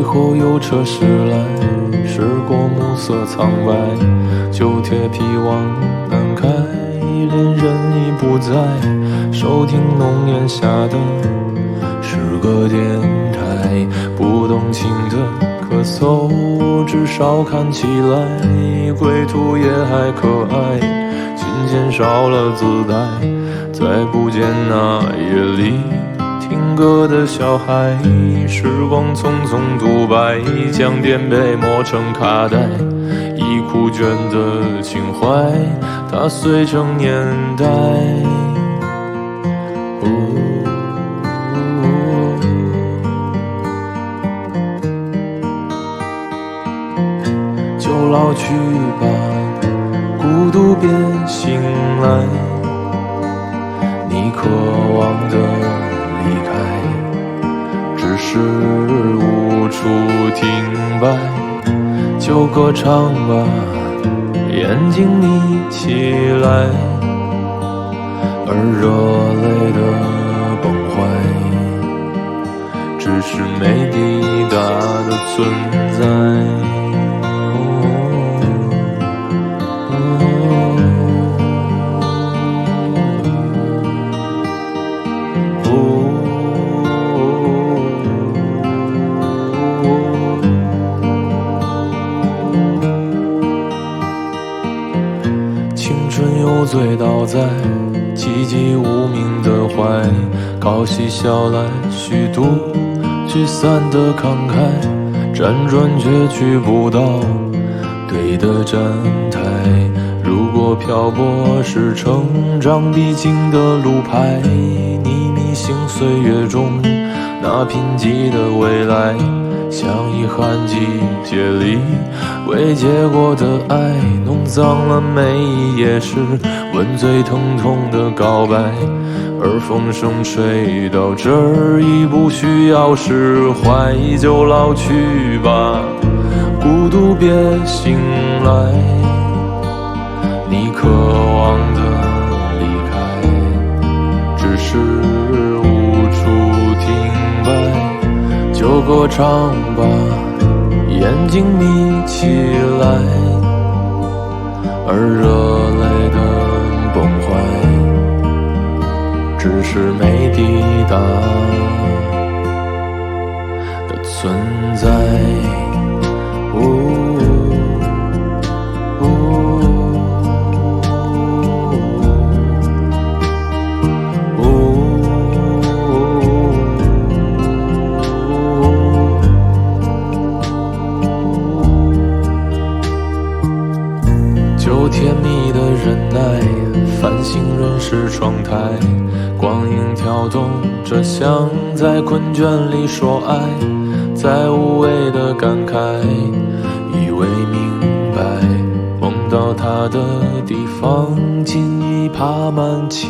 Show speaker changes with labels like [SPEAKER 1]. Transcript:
[SPEAKER 1] 后有车驶来，驶过暮色苍白，旧铁皮往南开，恋人已不在，收听浓烟下的是个电台，不动情的咳嗽，至少看起来归途也还可爱，琴弦少了姿态，再不见那夜里听歌的小孩，时光匆匆独白，将颠沛磨成卡带，已枯卷的情怀，它碎成年代。就老去吧，孤独别醒来，你渴望的离开，只是无处停摆。就歌唱吧，眼睛眯起来，而热泪的崩坏，只是没抵达的存在。青春又醉倒在寂寂无名的怀，靠嬉笑来虚度聚散的慷慨，辗转却去不到对的站台。如果漂泊是成长必经的路牌，你迷醒岁月中那贫瘠的未来，像遗憾季节里未结果的爱，弄脏了每一页是吻最疼痛的告白，而风声吹到这儿已不需要释怀。就老去吧，孤独别醒来，你渴望的离开，只是无处停摆。就歌唱吧，眼睛眯起来，而热泪的崩坏，只是没抵达的存在。就甜蜜的忍耐，繁星润湿窗台，光影跳动着像在困倦里说爱，在无谓的感慨，以为明白，梦到他的地方尽已爬满青